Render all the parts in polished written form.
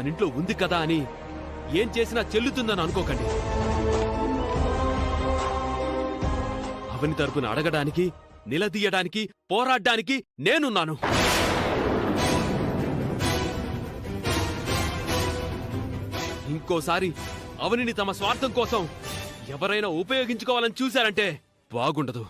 మనింట్లో ఉంది కదా అని ఏం చేసినా చెల్లుతుందని అనుకోకండి. అవని తరపున అడగడానికి, నిలదీయడానికి, పోరాడ్డానికి నేనున్నాను. ఇంకోసారి అవనిని తమ స్వార్థం కోసం ఎవరైనా ఉపయోగించుకోవాలని చూశారంటే బాగుండదు.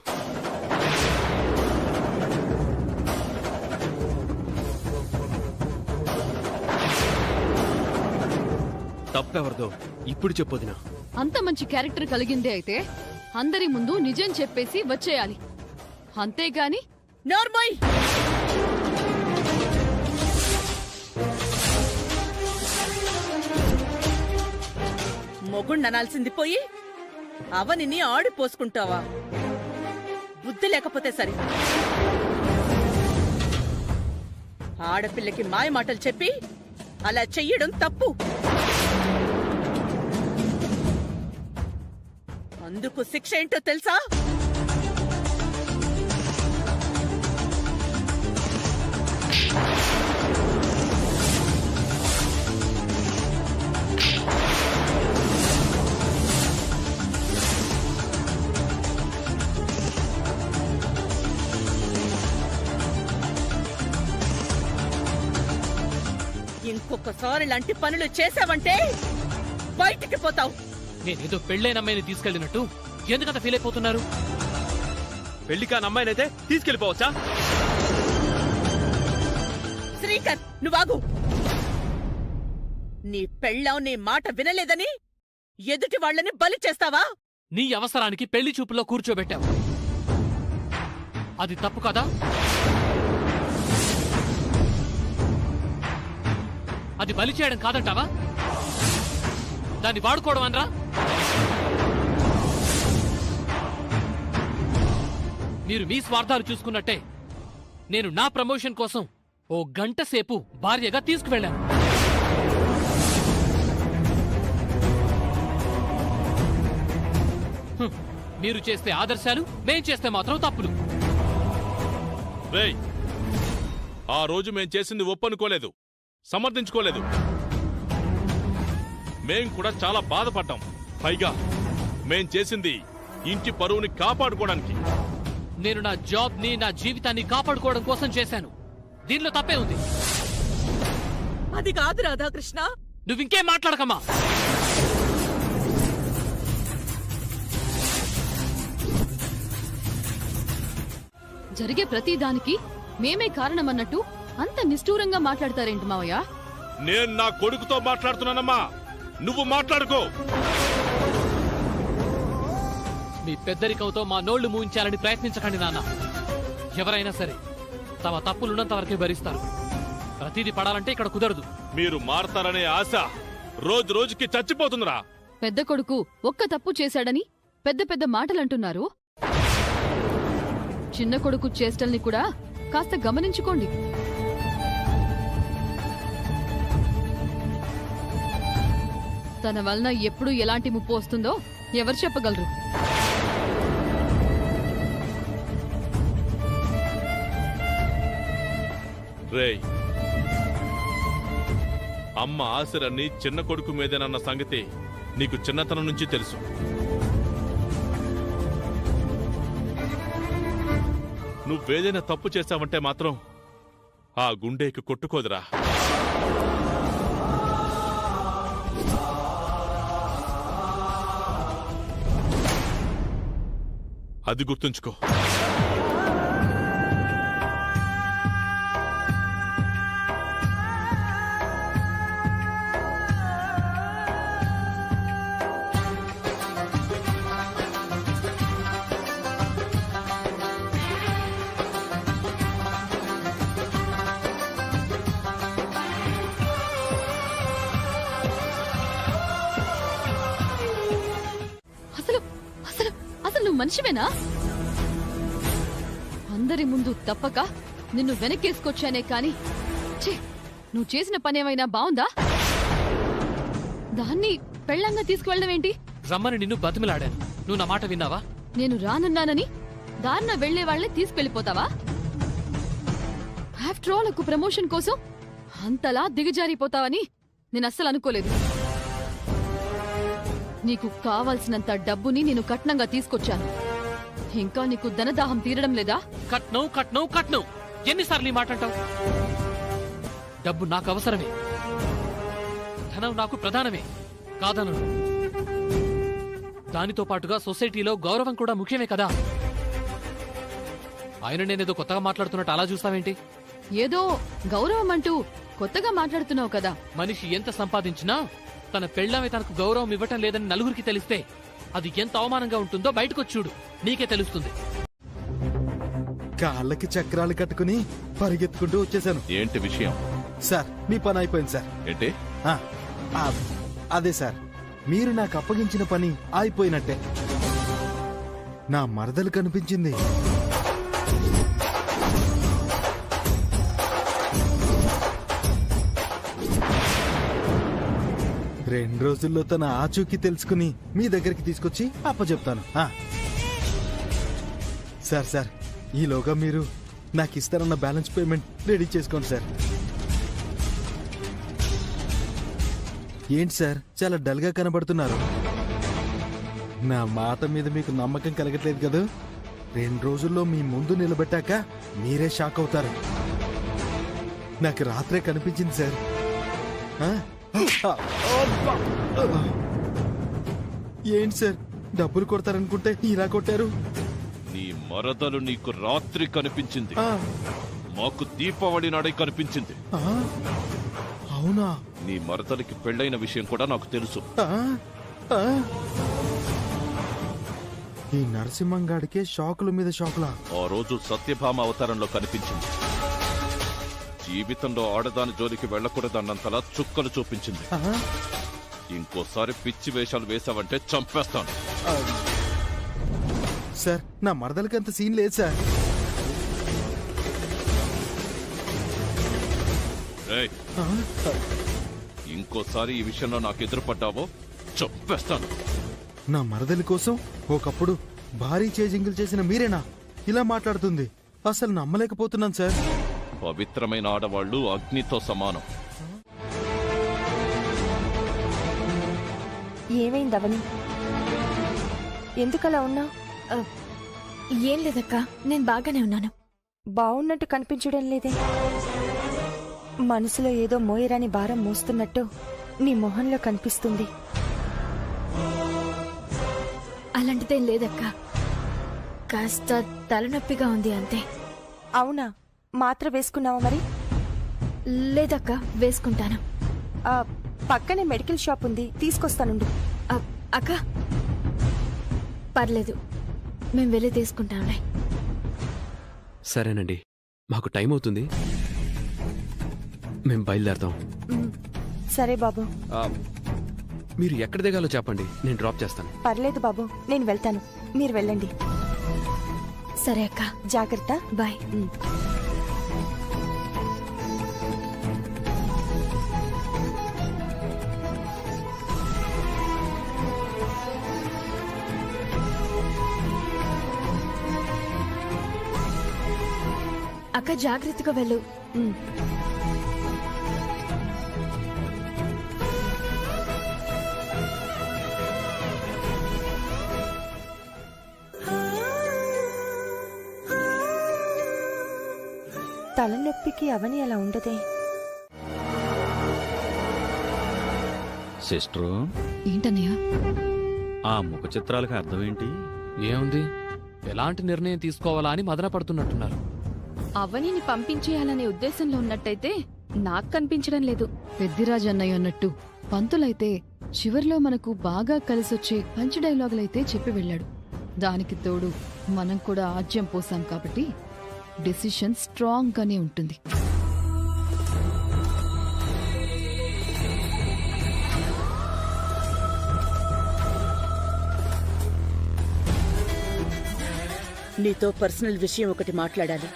తప్పెవరిదో ఇప్పుడు చెప్పొదినా. అంత మంచి క్యారెక్టర్ కలిగిందే అయితే అందరి ముందు నిజం చెప్పేసి వచ్చేయాలి, అంతేగాని నోర్మోయ్. మొగుణ్ణనాల్సింది పోయి అవనిని ఆడిపోసుకుంటావా? బుద్ధి లేకపోతే సరి. ఆడపిల్లకి మాయ మాటలు చెప్పి అలా చెయ్యడం తప్పు. అందుకు శిక్ష ఏంటో తెలుసా? ఇంకొకసారి లాంటి పనులు చేసావంటే బయటికి పోతావు. నేనేదో పెళ్ళైన అమ్మాయిని తీసుకెళ్ళినట్టు ఎందుకంత ఫీల్ అయిపోతున్నారు? పెళ్లికాని అమ్మాయినైతే తీసుకెళ్లిపోవచ్చా? శ్రీకర్, నువ్వాగు. నీ పెళ్ళాం నీ మాట వినలేదని ఎదుటి వాళ్లని బలి చేస్తావా? నీ అవసరానికి పెళ్లి చూపులో కూర్చోబెట్టావు, అది తప్పు కదా? అది బలి చేయడం కాదంటావా? దాన్ని వాడుకోవడం అనరా? మీరు మీ స్వార్థాలు చూసుకున్నట్టే నేను నా ప్రమోషన్ కోసం ఓ గంట సేపు భార్యగా తీసుకువెళ్ళాను. మీరు చేస్తే ఆదర్శాలు, మేం చేస్తే మాత్రం తప్పులు. రేయ్, ఆ రోజు మేం చేసింది ఒప్పనుకోలేదు, సమర్థించుకోలేదు. మేం కూడా చాలా బాధపడ్డాం. పైగా మేం చేసింది ఇంటి పరువుని కాపాడుకోవడానికి. నేను నా జాబ్ ని, నా జీవితాన్ని కాపాడుకోవడం కోసం చేశాను. దీనిలో తప్పే ఉంది. అది కాదు రాధాకృష్ణ. నువ్వింకేం మాట్లాడకమ్మా. జరిగే ప్రతి దానికి మేమే కారణమన్నట్టు అంత నిష్ఠూరంగా మాట్లాడతారేంటి మావయ్య? నేను నా కొడుకుతో మాట్లాడుతున్నానమ్మా, నువ్వు మాట్లాడుకో. మీ పెద్దరికంతో మా నోళ్లు మూయించాలని ప్రయత్నించకండి నాన్న. ఎవరైనా సరే తమ తప్పులున్నంత వరకే భరిస్తారు. ప్రతిదీ పడాలంటే ఇక్కడ కుదరదు. మీరు మారతారనే ఆశ రోజు రోజుకి చచ్చిపోతుందిరా. పెద్ద కొడుకు ఒక్క తప్పు చేశాడని పెద్ద పెద్ద మాటలంటున్నారు. చిన్న కొడుకు చేష్టల్ని కూడా కాస్త గమనించుకోండి. తన వలన ఎప్పుడు ఎలాంటి ముప్పు వస్తుందో ఎవరు చెప్పగలరు? రేయ్, అమ్మ ఆశలన్నీ చిన్న కొడుకు మీదేనన్న సంగతి నీకు చిన్నతనం నుంచి తెలుసు. నువ్వేదైనా తప్పు చేశావంటే మాత్రం ఆ గుండెకి కొట్టుకోదురా. అది గుర్తుంచుకో. నువ్వు మనిషివేనా? అందరి ముందు తప్పక నిన్ను వెనకేసుకొచ్చానే కాని నువ్వు చేసిన పనేమైనా బావుందా? దాన్ని పెళ్ళంగా తీసుకువెళ్ళడం ఏంటి? రమ్మని నిన్ను బతిమిలాడాను, నువ్వు నా మాట విన్నావా? నేను రానన్నానని దారిన వెళ్లే వాళ్లే తీసుకెళ్లిపోతావా? ఆఫ్టర్ ఆల్ ఒక ప్రమోషన్ కోసం అంతలా దిగజారిపోతావని నేను అస్సలు అనుకోలేదు. నీకు కావాల్సినంత డబ్బుని నేను కట్నంగా తీసుకొచ్చాను. ఇంకా నీకు ధనదాహం తీరడం లేదా? కట్నం కట్నం కట్నం ఎన్నిసార్లు ఈ మాట అంటావు? డబ్బు నాకు అవసరమే, ధనం నాకు ప్రధానమే, కాదనను. దానితో పాటుగా సొసైటీలో గౌరవం కూడా ముఖ్యమే కదా. ఆయన నేనేదో కొత్తగా మాట్లాడుతున్నట్టు అలా చూస్తావేంటి? ఏదో గౌరవం అంటూ కొత్తగా మాట్లాడుతున్నావు కదా. మనిషి ఎంత సంపాదించినా తన పెళ్ళామే తనకు గౌరవం ఇవ్వటం లేదని నలుగురికి తెలిస్తే అది ఎంత అవమానంగా ఉంటుందో బయటకొచ్చి చూడు, నీకే తెలుస్తుంది. కాళ్ళకి చక్రాలు కట్టుకుని పరిగెత్తుకుంటూ వచ్చేసాను. ఏంటి విషయం? సార్ మీ పని అయిపోయింది సార్. ఏంటి? ఆ, ఆ, అదే సార్, మీరు నాకు అప్పగించిన పని అయిపోయినట్టే. నా మరదలు కనిపించింది. రెండు రోజుల్లో తన ఆచూకీ తెలుసుకుని మీ దగ్గరికి తీసుకొచ్చి అప్పచెప్తాను. సార్ సార్, ఈలోగా మీరు నాకు ఇస్తారన్న బ్యాలెన్స్ పేమెంట్ రెడీ చేసుకోండి సార్. ఏంటి సార్ చాలా డల్గా కనబడుతున్నారు? నా మాట మీద మీకు నమ్మకం కలగట్లేదు కదా? 2 రోజుల్లో మీ ముందు నిలబెట్టాక మీరే షాక్ అవుతారు. నాకు రాత్రే కనిపించింది సార్. ఏంటి సార్ డబ్బులు కొడతారనుకుంటే ఇలా కొట్టారు? నీ మరదలు నీకు రాత్రి కనిపించింది, మాకు దీపావళి నాడే కనిపించింది. అవునా? నీ మరదలికి పెళ్ళైన విషయం కూడా నాకు తెలుసు. ఈ నరసింహంగాడికే షాకుల మీద షాకులా? ఆ రోజు సత్యభామ అవతారంలో కనిపించింది. జీవితంలో ఆడదాని జోలికి వెళ్లకూడదన్నంతలా చుక్కలు చూపించింది. ఇంకోసారి పిచ్చి వేషాలు వేశావంటే చంపేస్తాను. సార్ నా మరదలకి అంత సీన్ లేదు సార్. ఏయ్, ఇంకోసారి ఈ విషయంలో నాకు ఎదురుపడ్డావో చంపేస్తాను. నా మరదలి కోసం ఒకప్పుడు భారీ చేజింగులు చేసిన మీరేనా ఇలా మాట్లాడుతుంది? అసలు నమ్మలేకపోతున్నాను సార్. పవిత్రమైన ఆడవాళ్లు అగ్నితో సమానం. ఏమైంది అవని? ఎందుకలా ఉన్నా? ఏం లేదక్క, నేను బాగానే ఉన్నాను. బావున్నట్టు కనిపించడం లేదే. మనసులో ఏదో మోయరాని భారం మోస్తున్నట్టు నీ మొహంలో కనిపిస్తుంది. అలాంటిదేం లేదక్క, కాస్త తలనొప్పిగా ఉంది అంతే. అవునా? మాత్ర వేసుకున్నావా మరి? లేదక్క, వేసుకుంటాను. పక్కనే మెడికల్ షాప్ ఉంది, తీసుకొస్తానుండు. అక్క పర్లేదు, మేము వెళ్ళి తీసుకుంటాంలే. సరేనండి, మాకు టైం అవుతుంది, మేము బయలుదేరతాం. సరే బాబు. మీరు ఎక్కడ దిగాలో చెప్పండి, నేను డ్రాప్ చేస్తాను. పర్లేదు బాబు, నేను వెళ్తాను, మీరు వెళ్ళండి. సరే అక్క, జాగ్రత్త. బాయ్. అక్క జాగ్రత్తగా వెళ్ళు. తలనొప్పికి అవని అలా ఉండదే. సిస్టరు, ఏంటన్నయ్య? ఆ ముఖ చిత్రాలకు అర్థం ఏంటి? ఏముంది, ఎలాంటి నిర్ణయం తీసుకోవాలా అని మదన పడుతున్నట్టున్నారు. అవనిని పంపించేయాలనే ఉద్దేశంలో ఉన్నట్టయితే నాకు కనిపించడం లేదు. పెద్దిరాజు అన్నయ్య అన్నట్టు పంతులైతే చివర్లో మనకు బాగా కలిసొచ్చే పంచ్ డైలాగులైతే చెప్పి వెళ్ళాడు. దానికి తోడు మనం కూడా ఆజ్యం పోసాం కాబట్టి డెసిషన్ స్ట్రాంగ్ గానే ఉంటుంది. నీతో పర్సనల్ విషయం ఒకటి మాట్లాడాలి.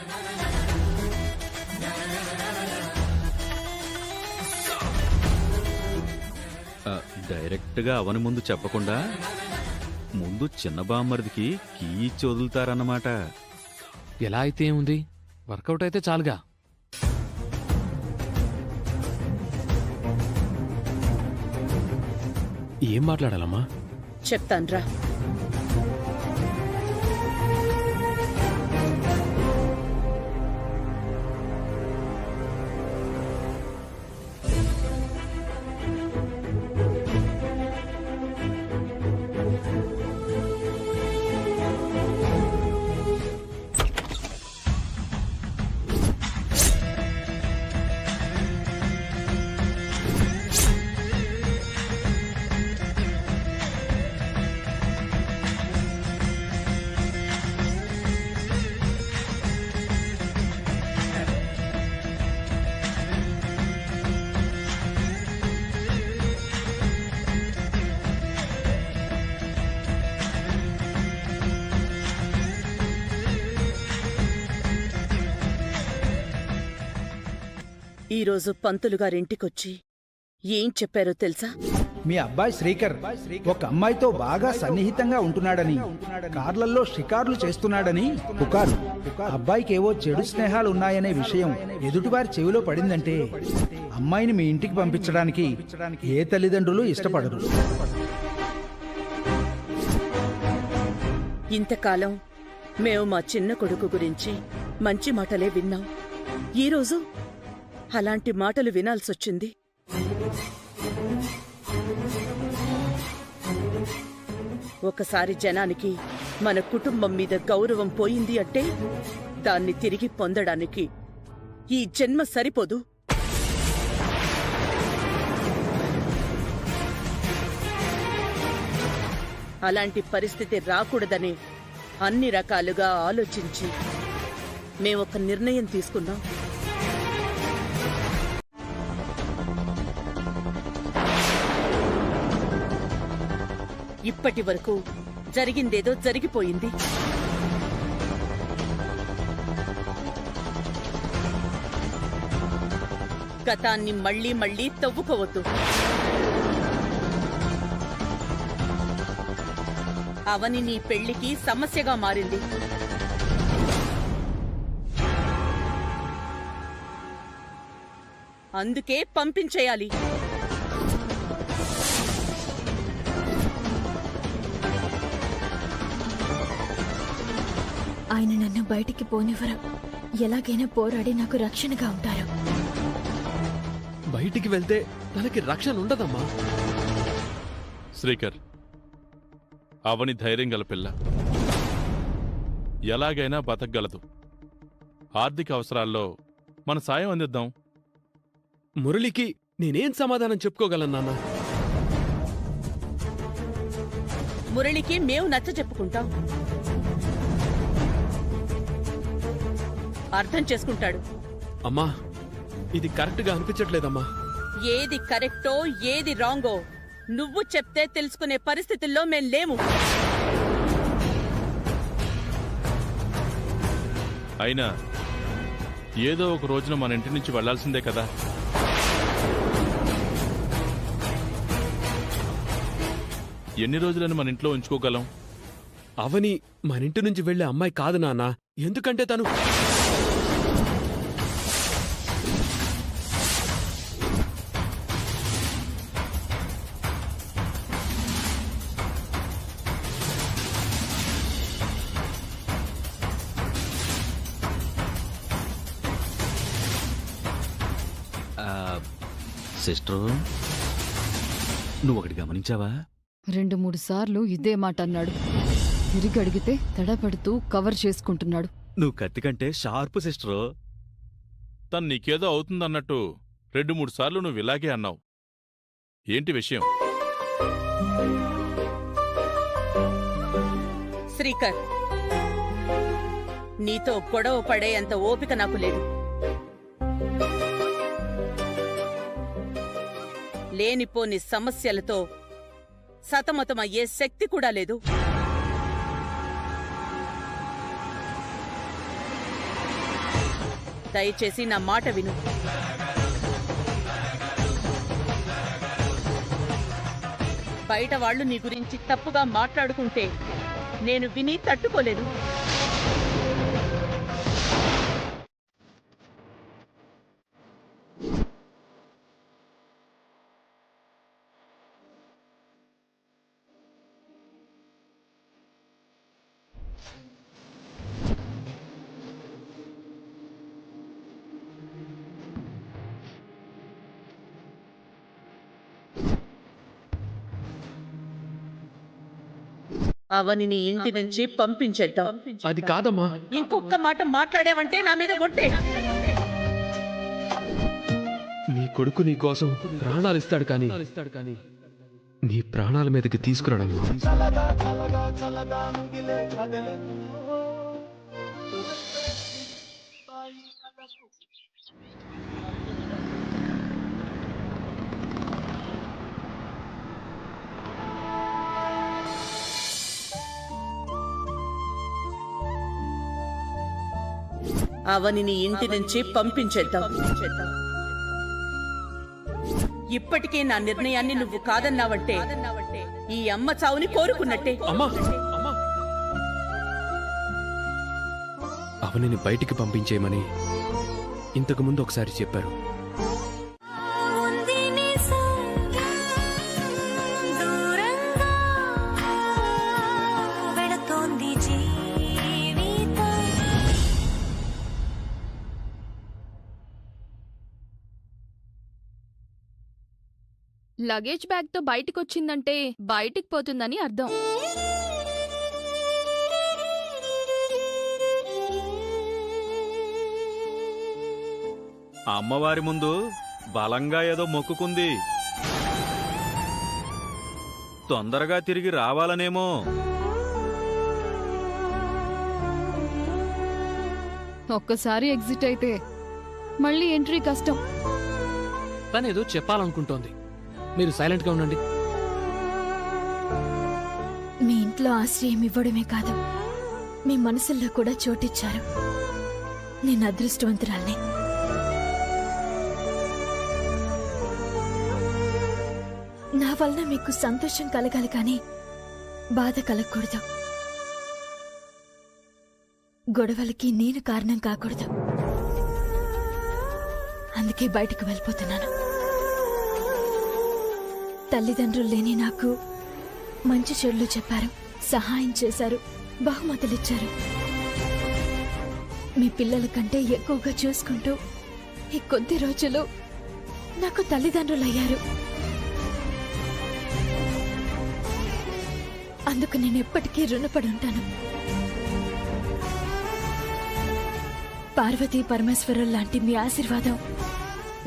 డైరెక్ట్గా అవని ముందు చెప్పకుండా ముందు చిన్న బామ్మర్దికి కీ ఇచ్చి వదులుతారన్నమాట. ఎలా అయితే ఏముంది, వర్కౌట్ అయితే చాలుగా. ఏం మాట్లాడాలమ్మా? చెప్తాన్రా. ఈరోజు పంతులు గారింటికొచ్చి ఏం చెప్పారో తెలుసా? మీ అబ్బాయి శ్రీకర్ ఒక అమ్మాయితో బాగా సన్నిహితంగా ఉంటున్నాడని, కార్లల్లో షికార్లు చేస్తున్నాడని పుకారు. అబ్బాయికి ఏవో చెడు స్నేహాలు ఉన్నాయనే విషయం ఎదుటివారి చెవిలో పడిందంటే అమ్మాయిని మీ ఇంటికి పంపించడానికి ఏ తల్లిదండ్రులు ఇష్టపడరు. ఇంతకాలం మేము మా చిన్న కొడుకు గురించి మంచి మాటలే విన్నాం. ఈరోజు అలాంటి మాటలు వినాల్సొచ్చింది. ఒకసారి జనానికి మన కుటుంబం మీద గౌరవం పోయింది అంటే దాన్ని తిరిగి పొందడానికి ఈ జన్మ సరిపోదు. అలాంటి పరిస్థితి రాకూడదని అన్ని రకాలుగా ఆలోచించి మేమొక నిర్ణయం తీసుకున్నాం. ఇప్పటి వరకు జరిగిందేదో జరిగిపోయింది. గతాన్ని మళ్లీ మళ్లీ తవ్వుకోవద్దు. అవని నీ పెళ్లికి సమస్యగా మారింది. అందుకే పంపించేయాలి. ఆయన నన్ను బయటికి పోనివ్వరు. ఎలాగైనా పోరాడి నాకు రక్షణగా ఉంటారు. బయటికి వెళ్తే తనకి రక్షణ ఉండదమ్మా. శ్రీకర్, అవని ధైర్యం గల పిల్ల, ఎలాగైనా బతకగలదు. ఆర్థిక అవసరాల్లో మన సాయం అందిద్దాం. మురళికి నేనేం సమాధానం చెప్పుకోగలను నాన్న? మురళికి మేము నచ్చ చెప్పుకుంటాం. అర్థం చేసుకుంటాడు. అమ్మా, ఇది కరెక్ట్గా అనిపించట్లేదమ్మా. ఏది కరెక్టో ఏది రాంగో నువ్వు చెప్తే తెలుసుకునే పరిస్థితుల్లో మేం లేము. అయినా ఏదో ఒక రోజున మన ఇంటి నుంచి వెళ్లాల్సిందే కదా. ఎన్ని రోజులని మన ఇంట్లో ఉంచుకోగలం? అవని మన ఇంటి నుంచి వెళ్లే అమ్మాయి కాదు నాన్న. ఎందుకంటే తను సిస్టరు, నువ్వు ఒకటి గమనించావా? 2-3 సార్లు ఇదే మాట అన్నాడు. తిరిగి అడిగితే తడబడుతూ కవర్ చేసుకుంటున్నాడు. నువ్వు కత్తి కంటే షార్ప్ సిస్టరు. తను నీకేదో అవుతుందన్నట్టు 2-3 సార్లు నువ్వు ఇలాగే అన్నావు. ఏంటి విషయం? శ్రీకర్, నీతో గొడవ పడేంత ఓపిక నాకు లేదు. లేనిపోని సమస్యలతో సతమతమయ్యే శక్తి కూడా లేదు. దయచేసి నా మాట విను. బయట వాళ్ళు నీ గురించి తప్పుగా మాట్లాడుకుంటే నేను విని తట్టుకోలేను. అవనిని ఇంటి నుంచి పంపించేద్దాం. అది కాదమ్మా. ఇంకొక మాట మాట్లాడావంటే నా మీద కొట్టే. నీ కొడుకు నీ కోసం ప్రాణాలు ఇస్తాడు కానీ నీ ప్రాణాల మీదకి తీసుకురాడమ్మా. అవనిని ఇంటి నుంచి పంపించేద్దాం. ఇప్పటికే నా నిర్ణయాన్ని నువ్వు కాదన్నావంటే ఈ అమ్మ చావుని కోరుకున్నట్టే. అమ్మా, అవనిని బయటికి పంపించేయమని ఇంతకు ముందు ఒకసారి చెప్పారు. లగేజ్ బ్యాగ్తో బయటికొచ్చిందంటే బయటికి పోతుందని అర్థం. అమ్మవారి ముందు బలంగా ఏదో మొక్కుకుంది. తొందరగా తిరిగి రావాలనేమో. ఒక్కసారి ఎగ్జిట్ అయితే మళ్ళీ ఎంట్రీ కష్టం. తనేదో చెప్పాలనుకుంటోంది. మీరు సైలెంట్గా ఉండండి. మీ ఇంట్లో ఆశ్రయం ఇవ్వడమే కాదు, మీ మనసుల్లో కూడా చోటిచ్చారు. నేను అదృష్టవంతురాల్ని. నా వలన మీకు సంతోషం కలగాలి కానీ బాధ కలగకూడదు. గొడవలకి నేను కారణం కాకూడదు. అందుకే బయటకు వెళ్ళిపోతున్నాను. తల్లిదండ్రులు లేని నాకు మంచి చెడులు చెప్పారు, సహాయం చేశారు, బహుమతులిచ్చారు. మీ పిల్లల కంటే ఎక్కువగా చూసుకుంటూ ఈ కొద్ది రోజులు నాకు తల్లిదండ్రులయ్యారు. అందుకు నేను ఎప్పటికీ రుణపడి ఉంటాను. పార్వతీ పరమేశ్వరులు లాంటి మీ ఆశీర్వాదం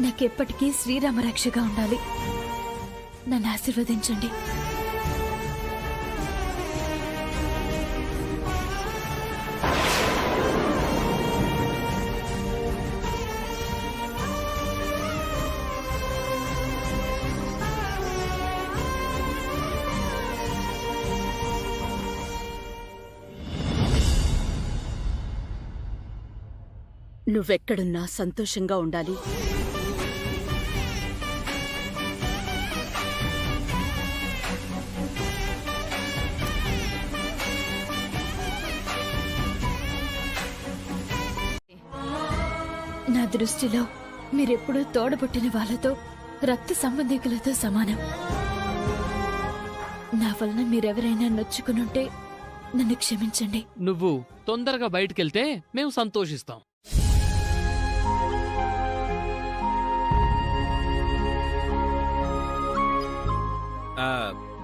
నాకెప్పటికీ శ్రీరామరక్షగా ఉండాలి. నన్ను ఆశీర్వదించండి. నువ్వెక్కడున్నా సంతోషంగా ఉండాలి. నా దృష్టిలో మీరెప్పుడూ తోడబుట్టిన వాళ్ళతో, రక్త సంబంధికులతో సమానం. నా వలన మీరెవరైనా నొచ్చుకునుంటే నన్ను క్షమించండి. నువ్వు తొందరగా బయటికెళ్తే మేము సంతోషిస్తాం.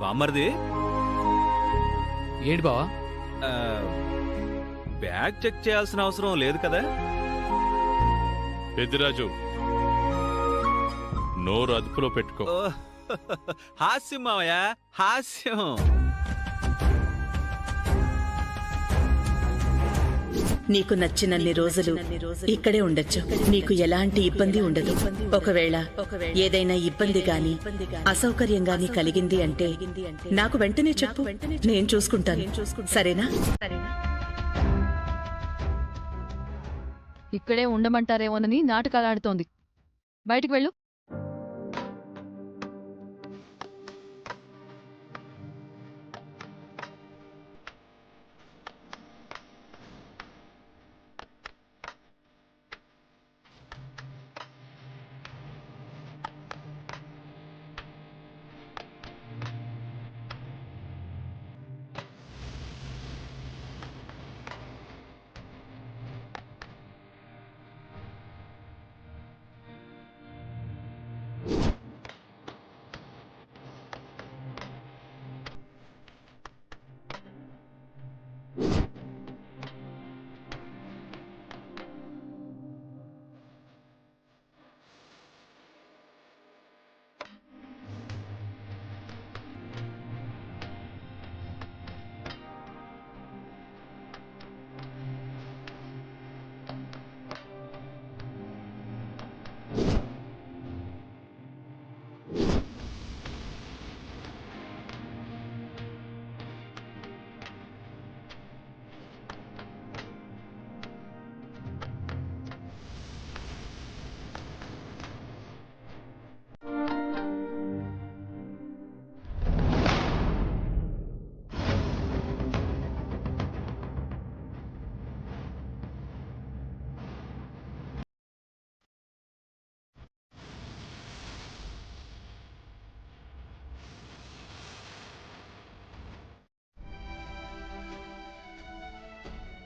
బామ్మర్ది, ఏంటి బావా? బ్యాగ్ చెక్ చేయాల్సిన అవసరం లేదు కదా? పెద్దిరాజు, నోరు అదుపులో పెట్టుకో. హాస్యం మావయ్య, హాస్యం. నీకు నచ్చినన్ని రోజులు ఇక్కడే ఉండొచ్చు. నీకు ఎలాంటి ఇబ్బంది ఉండదు. ఒకవేళ ఏదైనా ఇబ్బంది గాని అసౌకర్యం గాని కలిగింది అంటే నాకు వెంటనే చెప్పు, నేను చూసుకుంటాను. సరేనా? ఇక్కడే ఉండమంటారేమోనని నాటకాలాడుతోంది. బయటికి వెళ్ళు.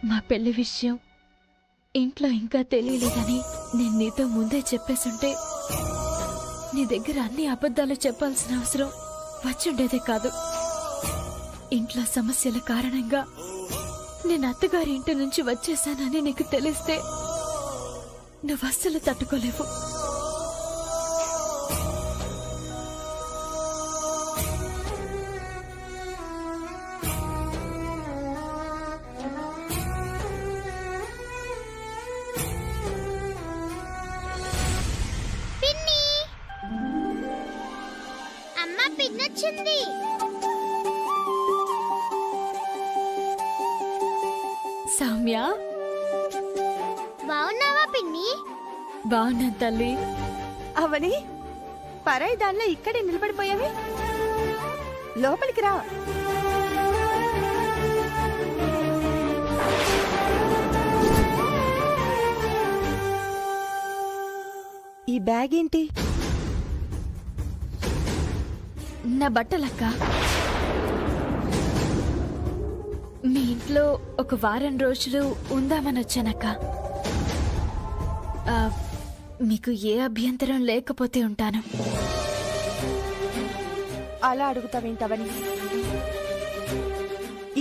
మా పెళ్లి విషయం ఇంట్లో ఇంకా తెలియలేదని నేను నీతో ముందే చెప్పేసుంటే నీ దగ్గర అన్ని అబద్ధాలు చెప్పాల్సిన అవసరం వచ్చుండేదే కాదు. ఇంట్లో సమస్యల కారణంగా నేను అత్తగారి ఇంటి నుంచి వచ్చేసానని నీకు తెలిస్తే నువ్వు అస్సలు తట్టుకోలేవు. అమ్మ పిన్నొచ్చింది. సౌమ్య, బాగున్నావా పిన్ని? బాగున్నా తల్లి. అవని పరాయి దానిలో ఇక్కడే నిలబడిపోయావి, లోపలికి రా. ఈ బ్యాగ్ ఏంటి? నా బట్టలక్క. మీ ఇంట్లో ఒక వారం రోజులు ఉందామని వచ్చానక్క. మీకు ఏ అభ్యంతరం లేకపోతే ఉంటాను. అలా అడుగుతావేంటవని?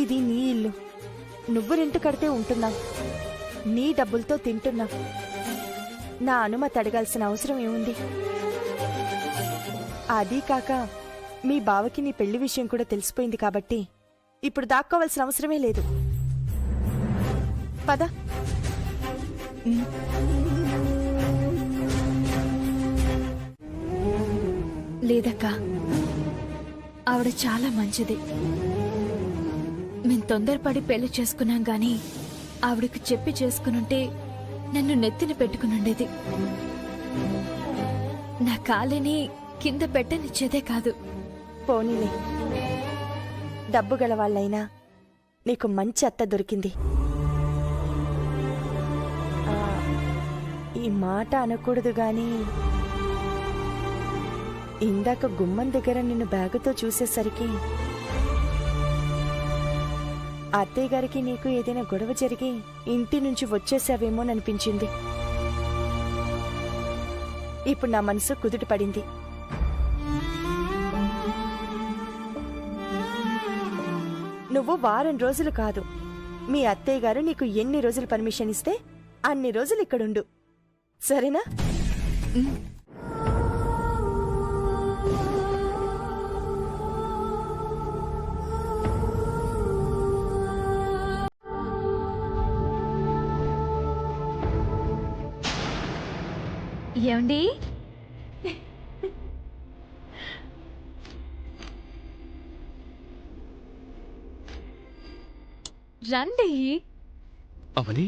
ఇది నీ ఇల్లు, నువ్వు రెంట్ కడితే ఉంటున్నావు, నీ డబ్బులతో తింటున్నావు. నా అనుమతి అడగాల్సిన అవసరం ఏముంది? అదీ కాక మీ బావకి నీ పెళ్లి విషయం కూడా తెలిసిపోయింది కాబట్టి ఇప్పుడు దాక్కోవాల్సిన అవసరమే లేదు. పద. లేదక్కా, ఆవిడ చాలా మంచిది. మేం తొందరపడి పెళ్లి చేసుకున్నాం గాని ఆవిడకు చెప్పి చేసుకునుంటే నన్ను నెత్తిన పెట్టుకునుండేది. నా కాలిని కింద పెట్టనిచ్చేదే కాదు. పోనీలే, డబ్బు గలవాళ్ళైనా నీకు మంచి అత్త దొరికింది. ఈ మాట అనకూడదు గాని ఇందాక గుమ్మం దగ్గర నిన్ను బ్యాగుతో చూసేసరికి అత్తయ్య గారికి నీకు ఏదైనా గొడవ జరిగి ఇంటి నుంచి వచ్చేసావేమోననిపించింది. ఇప్పుడు నా మనసు కుదుట పడింది. నువ్వు వారం రోజులు కాదు, మీ అత్తయ్య గారు నీకు ఎన్ని రోజులు పర్మిషన్ ఇస్తే అన్ని రోజులు ఇక్కడుండు, సరేనా? ఏమండి? రండి. అవని,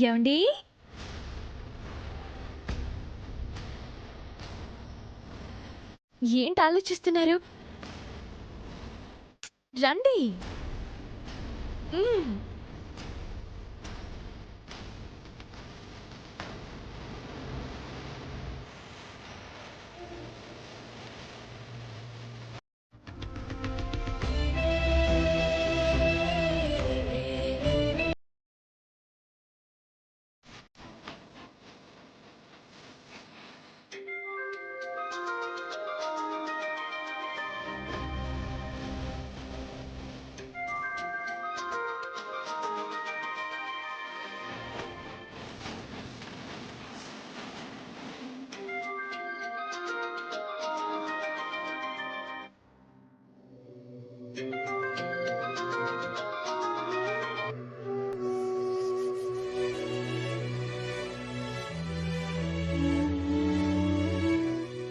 ఏమండి? ఏంటి ఆలోచిస్తున్నారు? రండి.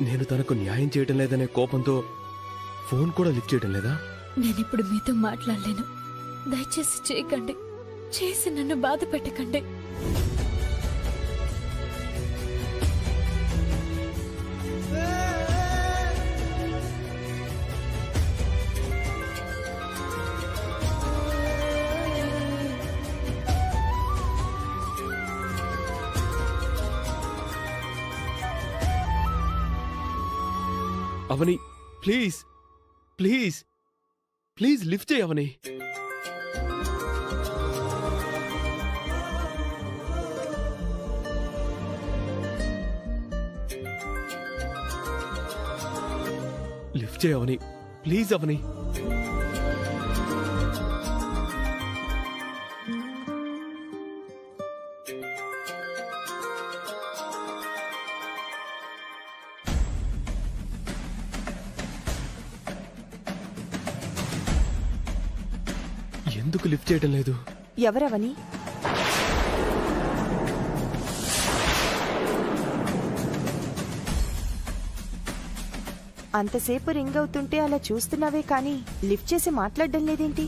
నేను తనకు న్యాయం చేయటం లేదనే కోపంతో ఫోన్ కూడా లిఫ్ట్ చేయటం లేదా? నేనిప్పుడు మీతో మాట్లాడలేను. దయచేసి చేయకండి, చేసి నన్ను బాధ పెట్టకండి. అవని ప్లీజ్ ప్లీజ్ ప్లీజ్ లిఫ్ట్ చేయి అవని. లిఫ్ట్ చేయి అవని, ప్లీజ్ అవని. ఎందుకు లిఫ్ట్ చేయటం లేదు? ఎవరవని? అంతసేపు రింగ్ అవుతుంటే అలా చూస్తున్నావే కానీ లిఫ్ట్ చేసి మాట్లాడడం లేదేంటి?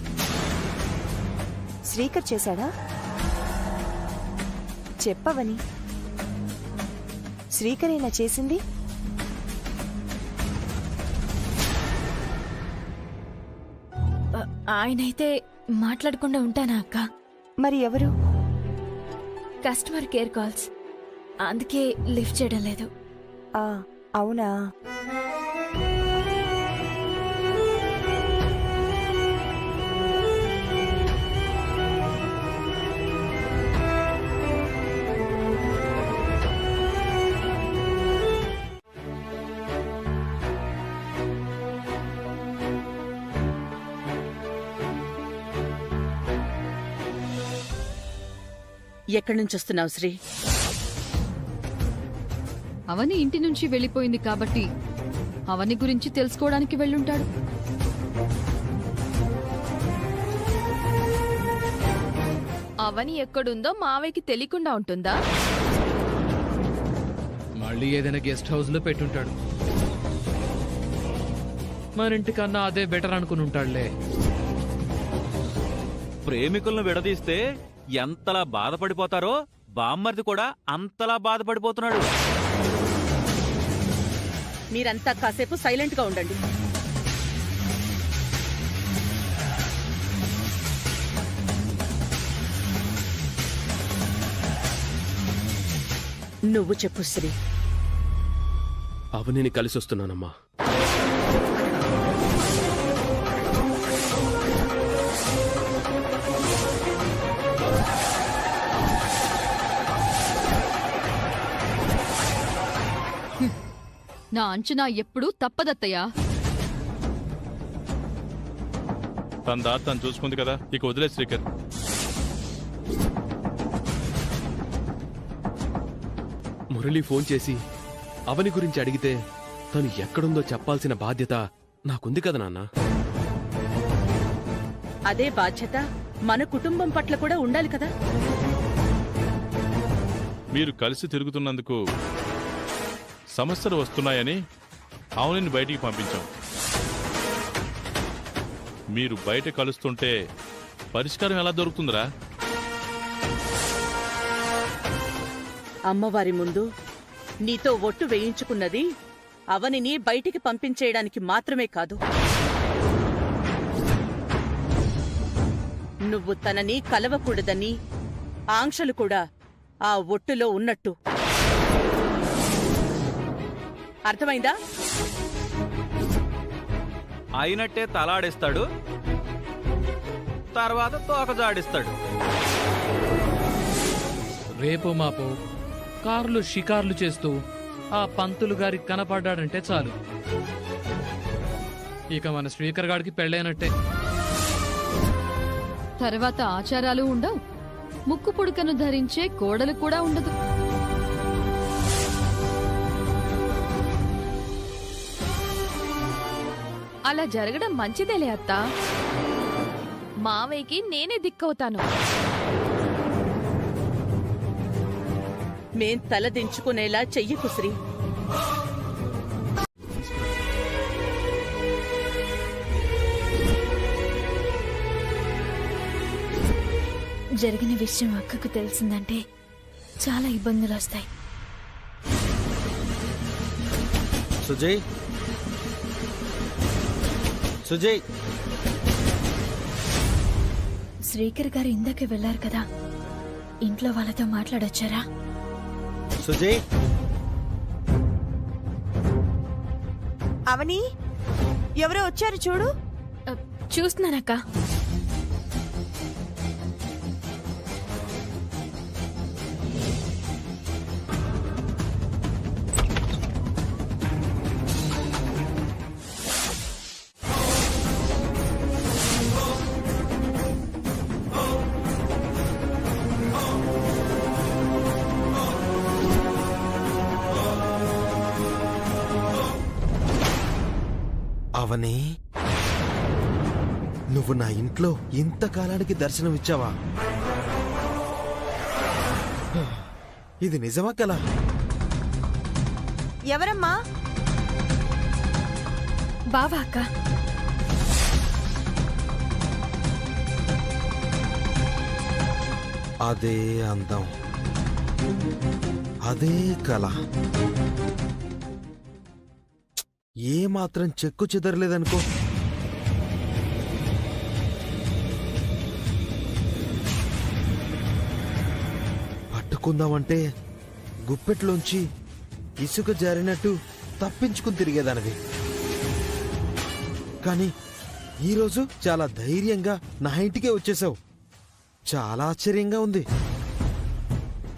శ్రీకర్ చేశాడా? చెప్పవని. శ్రీకరేనా చేసింది? ఆయనైతే మాట్లాడకుండా ఉంటానా అక్క? మరి ఎవరు? కస్టమర్ కేర్ కాల్స్, అందుకే లిఫ్ట్ చేయడం లేదు. అవునా? ఎక్కడి నుంచి వస్తున్నావు శ్రీ? అవని ఇంటి నుంచి వెళ్ళిపోయింది కాబట్టి అవని గురించి తెలుసుకోవడానికి వెళ్ళుంటాడు. అవని ఎక్కడుందో మావయ్యకి తెలియకుండా ఉంటుందా? మళ్ళీ ఏదైనా గెస్ట్ హౌస్ లో పెట్టుంటాడు. మన ఇంటికన్నా అదే బెటర్ అనుకుని ఉంటాడులే. ప్రేమికులను విడదీస్తే ఎంతలా బాధపడిపోతారో బామ్మర్ది కూడా అంతలా బాధపడిపోతున్నాడు. మీరంతా కాసేపు సైలెంట్ గా ఉండండి. నువ్వు చెప్పు శ్రీ. అవనిని కలిసి వస్తున్నానమ్మా. నా అంచనా ఎప్పుడూ తప్పదత్తయ్యా. తన దారి తను చూసుకుంది కదా, ఇక వదిలే శ్రీకర్. మురళి ఫోన్ చేసి అవని గురించి అడిగితే తను ఎక్కడుందో చెప్పాల్సిన బాధ్యత నాకుంది కదా నాన్న. అదే బాధ్యత మన కుటుంబం పట్ల కూడా ఉండాలి కదా. మీరు కలిసి తిరుగుతున్నందుకు సమస్యలు వస్తున్నాయని అవనిని బయటికి పంపించాం. మీరు బయట కలుస్తుంటే పరిష్కారం ఎలా దొరుకుతుందిరా? అమ్మవారి ముందు నీతో ఒట్టు వేయించుకున్నది అవనిని బయటికి పంపించేయడానికి మాత్రమే కాదు, నువ్వు తనని కలవకూడదని ఆంక్షలు కూడా ఆ ఒట్టులో ఉన్నట్టు. అర్థమైందా? అయినట్టే తలాడిస్తాడు, తర్వాత తోకజాడిస్తాడు. రేపు మాపు కార్లు షికార్లు చేస్తూ ఆ పంతులు గారికి కనపడ్డాడంటే చాలు, ఇక మన శ్రీకర్ గారికి పెళ్ళైనట్టే. తర్వాత ఆచారాలు ఉండవు, ముక్కు పుడకను ధరించే కోడలు కూడా ఉండదు. అలా జరగడం మంచిదేలే అత్తా. మావయ్యకి నేనే దిక్కవుతాను. మేం తలదించుకునేలా చెయ్యకు శ్రీ. జరిగిన విషయం అక్కకు తెలిసిందంటే చాలా ఇబ్బందులు వస్తాయి. సుజయ్, సుజయ్, శ్రీకర్ గారు ఇందాకే వెళ్లారు కదా, ఇంట్లో వాళ్ళతో మాట్లాడొచ్చారా? సుజయ్, అవని ఎవరో వచ్చారు చూడు. చూస్తున్నానక్క. అవని, నువ్వు నా ఇంట్లో ఇంతకాలానికి దర్శనమిచ్చావా? ఇది నిజమా కలా? ఎవరమ్మా? బావా అక్క. అదే అందం, అదే కళ, ఏ మాత్రం చెక్కు చెదరలేదనుకో. పట్టుకుందామంటే గుప్పెట్లోంచి ఇసుక జారినట్టు తప్పించుకుని తిరిగేదానివి. కానీ ఈరోజు చాలా ధైర్యంగా నా ఇంటికే వచ్చేసావు. చాలా ఆశ్చర్యంగా ఉంది.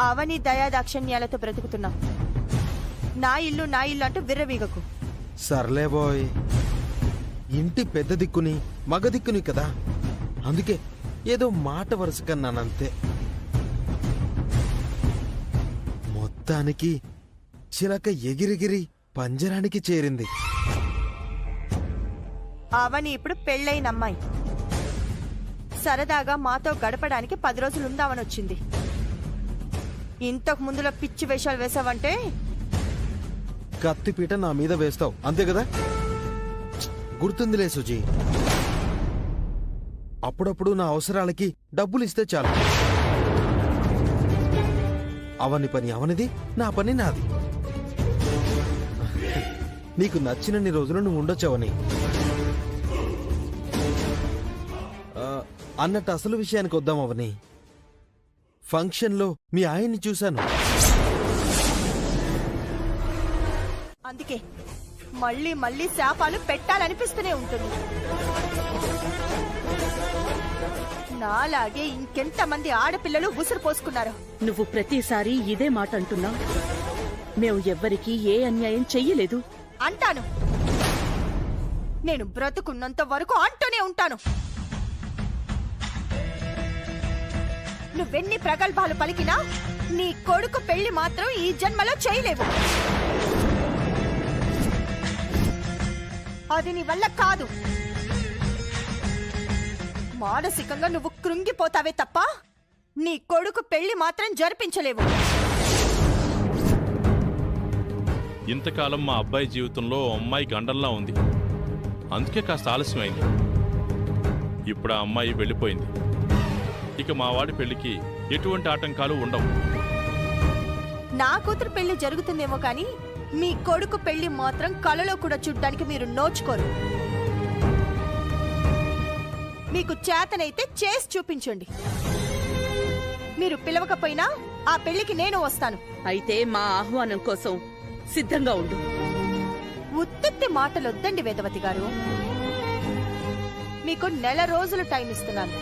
అవని దయాదాక్షిణ్యాలతో బ్రతుకుతున్నాం. నా ఇల్లు అంటూ విర్రవీగకు. సర్లే బాయ్, ఇంటి పెద్ద దిక్కుని మగ దిక్కుని కదా, అందుకే ఏదో మాట వరుస కన్నానంతే. మొత్తానికి చిలక ఎగిరిగిరి పంజరానికి చేరింది. అవని ఇప్పుడు పెళ్ళైన అమ్మాయి. సరదాగా మాతో గడపడానికి 10 రోజులు ఉందామని వచ్చింది. ఇంతకు ముందులో పిచ్చి వేషాలు వేసావంటే కత్తిపీట నా మీద వేస్తావు, అంతే కదా? గుర్తుందిలే సుజీ, అప్పుడప్పుడు నా అవసరాలకి డబ్బులిస్తే చాలు. అవని పని అవనిది, నా పని నాది. నీకు నచ్చినన్ని రోజులు నువ్వు ఉండొచ్చవని. అన్నట్టు అసలు విషయానికి వద్దాం అవని. ఫంక్షన్లో మీ ఆయన్ని చూశాను. అందుకే మళ్ళీ మళ్ళీ శాపాలు పెట్టాలనిపిస్తూనే ఉంటుంది. నాలాగే ఇంకెంతమంది ఆడపిల్లలు ఉసురు పోసుకున్నారు. నువ్వు ప్రతిసారి ఇదే మాట అంటున్నావు. మేము ఎవ్వరికీ ఏ అన్యాయం చెయ్యలేదు అంటాను. నేను బ్రతుకున్నంత వరకు అంటూనే ఉంటాను. నువ్వెన్ని ప్రగల్భాలు పలికినా నీ కొడుకు పెళ్లి మాత్రం ఈ జన్మలో చేయలేవు. అది నీ వల్ల కాదు. మానసికంగా నువ్వు కృంగిపోతావే తప్ప నీ కొడుకు పెళ్లి మాత్రం జరిపించలేవు. ఇంతకాలం మా అబ్బాయి జీవితంలో అమ్మాయి గండంలా ఉంది, అందుకే కాస్త ఆలస్యమైంది. ఇప్పుడు ఆ అమ్మాయి వెళ్ళిపోయింది. ఇక మా వాడి పెళ్లికి ఎటువంటి ఆటంకాలు ఉండవు. నా కూతురు పెళ్లి జరుగుతుందేమో కానీ మీ కొడుకు పెళ్లి మాత్రం కలలో కూడా చూడ్డానికి మీరు నోచుకోరు. మీకు చేతనైతే చేసి చూపించండి. మీరు పిలవకపోయినా ఆ పెళ్లికి నేను వస్తాను. అయితే మా ఆహ్వానం కోసం సిద్ధంగా ఉండు. ఉత్తిత్తి మాటలొద్దండి వేదవతి గారు. మీకు 1 నెల రోజులు టైం ఇస్తున్నాను.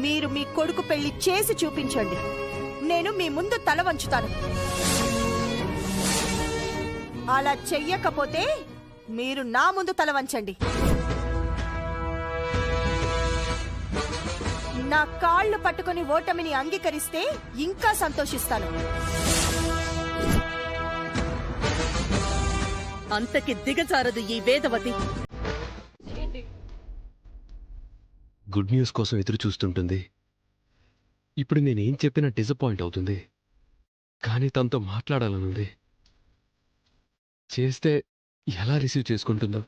మీరు మీ కొడుకు పెళ్లి చేసి చూపించండి. నేను మీ ముందు తల వంచుతాను. అలా చెయ్యకపోతే మీరు నా ముందు తల వంచండి. నా కాళ్ళు పట్టుకొని ఓటమిని అంగీకరిస్తే ఇంకా సంతోషిస్తాను. అంతకి దిగజారదు ఈ వేదవతి. గుడ్ న్యూస్ కోసం ఎదురు చూస్తుంటుంది. ఇప్పుడు నేనేం చెప్పినా డిసప్పాయింట్ అవుతుంది. కానీ తనతో మాట్లాడాలనుంది. చేస్తే ఎలా రిసీవ్ చేసుకుంటుందో.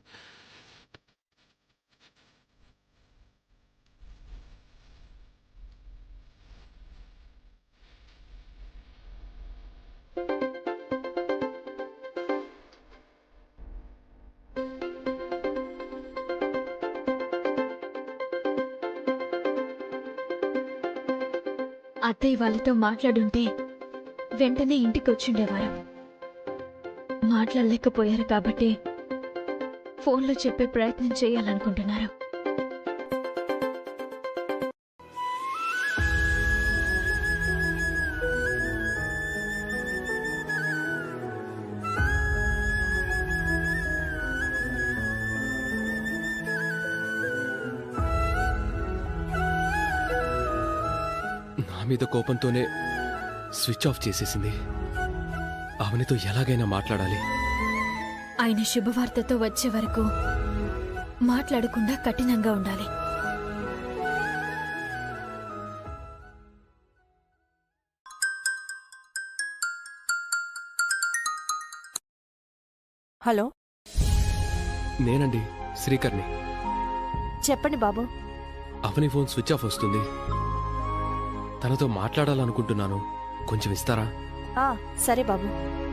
అత్తయ్య వాళ్ళతో మాట్లాడుంటే వెంటనే ఇంటికి వచ్చిండేవారు. మాట్లాడలేకపోయారు కాబట్టి ఫోన్లో చెప్పే ప్రయత్నం చేయాలనుకుంటున్నారు. నా మీద కోపంతోనే స్విచ్ ఆఫ్ చేసేసింది. అవనితో ఎలాగైనా మాట్లాడాలి. ఆయన శుభవార్తతో వచ్చే వరకు మాట్లాడకుండా కఠినంగా ఉండాలి. హలో, నేనండి, శ్రీకర్ని. చెప్పండి బాబు. అవని ఫోన్ స్విచ్ ఆఫ్ వస్తుంది. తనతో మాట్లాడాలనుకుంటున్నాను. కొంచెం ఇస్తారా? సరే బాబు.